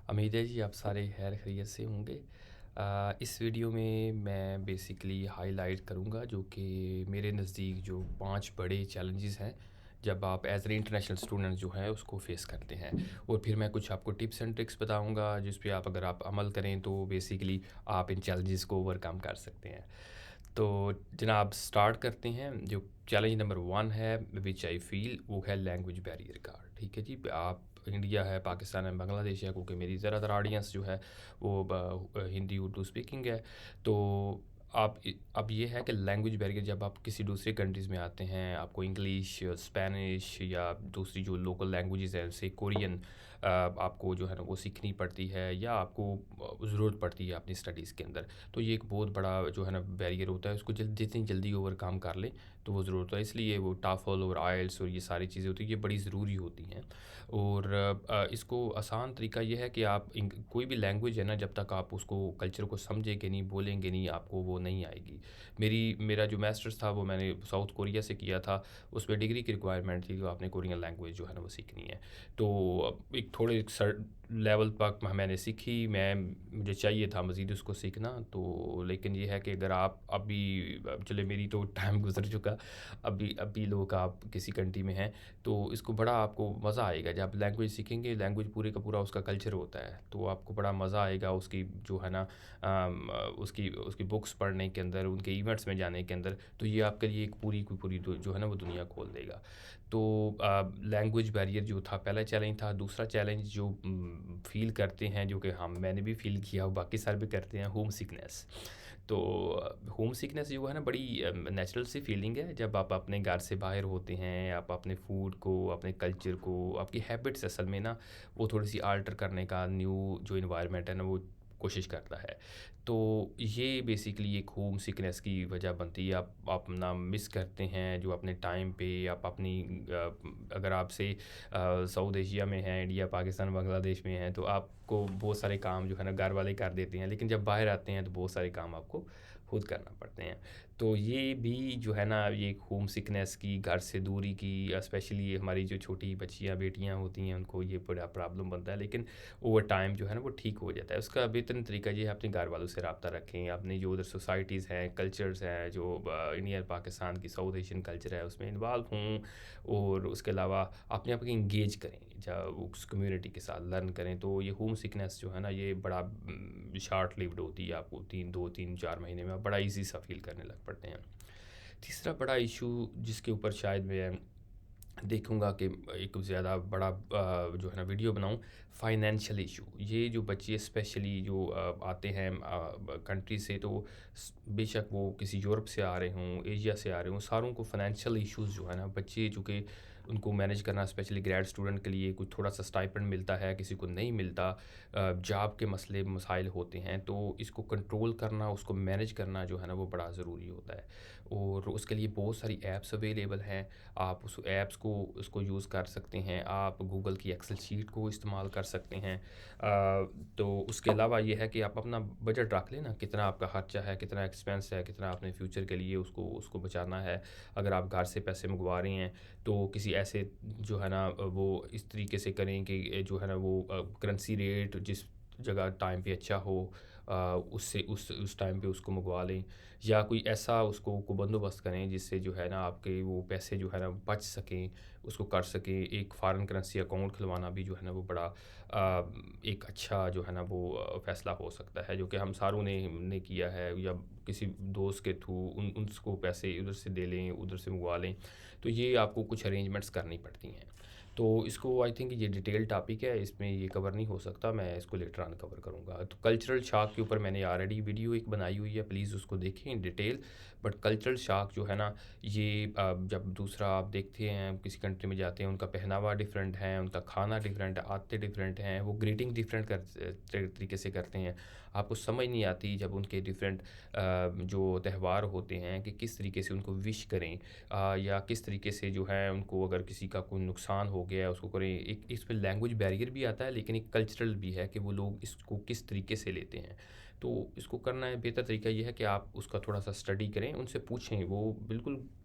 امید ہے جی آپ سارے خیر خیریت سے ہوں گے۔ اس ویڈیو میں میں بیسیکلی ہائی لائٹ کروں گا جو کہ میرے نزدیک جو 5 بڑے چیلنجز ہیں جب آپ ایز این انٹرنیشنل اسٹوڈنٹ جو ہے اس کو فیس کرتے ہیں، اور پھر میں کچھ آپ کو ٹپس اینڈ ٹرکس بتاؤں گا جس پہ اگر آپ عمل کریں تو بیسیکلی آپ ان چیلنجز کو اوور کم کر سکتے ہیں۔ تو جناب سٹارٹ کرتے ہیں۔ جو چیلنج نمبر 1 ہے وچ آئی فیل، وہ ہے لینگویج بیریئر کا۔ ٹھیک ہے جی، آپ انڈیا ہے، پاکستان ہے، بنگلہ دیش ہے، کیونکہ میری زیادہ تر آڈینس جو ہے وہ ہندی اردو اسپیکنگ ہے۔ تو آپ اب یہ ہے کہ لینگویج بیریئر، جب آپ کسی دوسری کنٹریز میں آتے ہیں، آپ کو انگلش، اسپینش یا دوسری جو لوکل لینگویجز ہیں جیسے کورین آپ کو جو ہے نا وہ سیکھنی پڑتی ہے یا آپ کو ضرورت پڑتی ہے اپنی اسٹڈیز کے اندر، تو یہ ایک بہت بڑا جو ہے نا بیریئر ہوتا ہے۔ اس کو جتنی جلدی اوور کم کر لیں تو وہ ضرورت ہے، اس لیے وہ ٹافل اور آئلس اور یہ ساری چیزیں ہوتی ہیں، یہ بڑی ضروری ہوتی ہیں۔ اور اس کو آسان طریقہ یہ ہے کہ آپ کوئی بھی لینگویج ہے نا، جب تک آپ اس کو کلچر کو سمجھیں گے نہیں، بولیں گے نہیں، آپ کو وہ نہیں آئے گی۔ میرا جو میسٹرز تھا وہ میں نے ساؤتھ کوریا سے کیا تھا، اس میں ڈگری کی ریکوائرمنٹ تھی کہ آپ نے کورین لینگویج جو ہے نا وہ سیکھنی ہے۔ تو ایک تھوڑے لیول تک میں نے سیکھی، مجھے چاہیے تھا مزید اس کو سیکھنا، تو لیکن یہ ہے کہ اگر آپ ابھی چلے میری تو ٹائم گزر چکا، ابھی لوگ آپ کسی کنٹری میں ہیں تو اس کو بڑا آپ کو مزہ آئے گا جب لینگویج سیکھیں گے۔ لینگویج پورے کا پورا اس کا کلچر ہوتا ہے، تو آپ کو بڑا مزہ آئے گا اس کی جو ہے نا اس کی بکس پڑھنے کے اندر، ان کے ایونٹس میں جانے کے اندر، تو یہ آپ کے لیے ایک پوری جو ہے نا وہ دنیا کھول دے گا۔ تو لینگویج بیریئر جو تھا پہلا چیلنج تھا۔ دوسرا چیلنج جو فیل کرتے ہیں، جو کہ میں نے بھی فیل کیا اور باقی سارے بھی کرتے ہیں، ہوم سکنس۔ تو ہوم سکنس جو ہے نا بڑی نیچرل سی فیلنگ ہے جب آپ اپنے گھر سے باہر ہوتے ہیں، آپ اپنے فوڈ کو، اپنے کلچر کو، آپ کی ہیبٹس اصل میں نا وہ تھوڑی سی آلٹر کرنے کا نیو جو انوائرمنٹ ہے نا وہ کوشش کرتا ہے۔ تو یہ بیسیکلی ایک ہوم سکنس کی وجہ بنتی ہے۔ آپ اپنا مس کرتے ہیں جو اپنے ٹائم پہ آپ اپنی اگر آپ سے ساؤتھ ایشیا میں ہیں، انڈیا، پاکستان، بنگلہ دیش میں ہیں، تو آپ کو بہت سارے کام جو ہے نا گھر والے کر دیتے ہیں، لیکن جب باہر آتے ہیں تو بہت سارے کام آپ کو خود کرنا پڑتے ہیں۔ تو یہ بھی جو ہے نا یہ ایک ہوم سکنس کی، گھر سے دوری کی، اسپیشلی ہماری جو چھوٹی بچیاں بیٹیاں ہوتی ہیں ان کو یہ بڑا پرابلم بنتا ہے، لیکن اوور ٹائم جو ہے نا وہ ٹھیک ہو جاتا ہے۔ اس کا بہترین طریقہ یہ ہے اپنے گھر والوں سے رابطہ رکھیں، اپنے جو ادھر سوسائٹیز ہیں، کلچرز ہیں، جو انڈیا پاکستان کی ساؤتھ ایشین کلچر ہے اس میں انوالو ہوں، اور اس کے علاوہ اپنے آپ کو انگیج کریں جب اس کمیونٹی کے ساتھ لرن کریں۔ تو یہ ہوم سکنس جو ہے نا یہ بڑا شارٹ لیوڈ ہوتی ہے، آپ کو 2 3 4 مہینے میں آپ بڑا ایزی سا فیل کرنے لگ پڑتے ہیں۔ تیسرا بڑا ایشو جس کے اوپر شاید میں دیکھوں گا کہ ایک زیادہ بڑا جو ہے نا ویڈیو بناؤں، فائنینشیل ایشو۔ یہ جو بچے اسپیشلی جو آتے ہیں کنٹری سے، تو بے شک وہ کسی یورپ سے آ رہے ہوں، ایشیا سے آ رہے ہوں، ساروں کو فائنینشیل ایشوز جو ہے نا، بچے چونکہ ان کو مینیج کرنا، اسپیشلی گریڈ اسٹوڈنٹ کے لیے کچھ تھوڑا سا اسٹائپنڈ ملتا ہے، کسی کو نہیں ملتا، جاب کے مسائل ہوتے ہیں، تو اس کو کنٹرول کرنا، اس کو مینیج کرنا جو ہے نا وہ بڑا ضروری ہوتا ہے۔ اور اس کے لیے بہت ساری ایپس اویلیبل ہیں، آپ اس ایپس کو یوز کر سکتے ہیں، آپ گوگل کی ایکسل شیٹ کو استعمال کر سکتے ہیں۔ تو اس کے علاوہ یہ ہے کہ آپ اپنا بجٹ رکھ لیں نا، کتنا آپ کا خرچہ ہے، کتنا ایکسپینس ہے، کتنا آپ نے فیوچر کے لیے اس کو بچانا ہے۔ اگر آپ گھر سے پیسے منگوا رہے ہیں تو کسی ایسے جو ہے نا وہ اس طریقے سے کریں کہ جو ہے نا وہ کرنسی ریٹ جس جگہ ٹائم پہ اچھا ہو، اس ٹائم پہ اس کو منگوا لیں، یا کوئی ایسا اس کو بندوبست کریں جس سے جو ہے نا آپ کے وہ پیسے جو ہے نا بچ سکیں، اس کو کر سکیں۔ ایک فارن کرنسی اکاؤنٹ کھلوانا بھی جو ہے نا وہ بڑا ایک اچھا جو ہے نا وہ فیصلہ ہو سکتا ہے، جو کہ ہم ساروں نے کیا ہے، یا کسی دوست کے تھرو ان کو پیسے ادھر سے دے لیں، ادھر سے منگوا لیں، تو یہ آپ کو کچھ ارینجمنٹس کرنی پڑتی ہیں۔ تو اس کو آئی تھنک یہ ڈیٹیل ٹاپک ہے، اس میں یہ کور نہیں ہو سکتا، میں اس کو لیٹر آن کور کروں گا۔ تو کلچرل شاک کے اوپر میں نے آلریڈی ویڈیو ایک بنائی ہوئی ہے، پلیز اس کو دیکھیں in detail. But cultural shock جو ہے نا یہ جب دوسرا آپ دیکھتے ہیں، کسی کنٹری میں جاتے ہیں، ان کا پہناوا ڈیفرنٹ ہے، ان کا کھانا ڈیفرنٹ ہے، عادتیں ڈیفرنٹ ہیں، وہ گریٹنگ ڈیفرنٹ طریقے سے کرتے ہیں، آپ کو سمجھ نہیں آتی جب ان کے ڈیفرنٹ جو تہوار ہوتے ہیں کہ کس طریقے سے ان کو وش کریں، یا کس طریقے سے جو ہے ان کو اگر کسی کا کوئی نقصان ہو گیا ہے اس کو کریں۔ ایک اس میں لینگویج بیریئر بھی آتا ہے، لیکن ایک کلچرل بھی ہے کہ وہ لوگ اس کو کس طریقے سے لیتے ہیں۔ تو اس کو کرنا ہے بہتر طریقہ یہ ہے کہ آپ اس کا تھوڑا سا اسٹڈی کریں، ان سے پوچھیں، وہ بالکل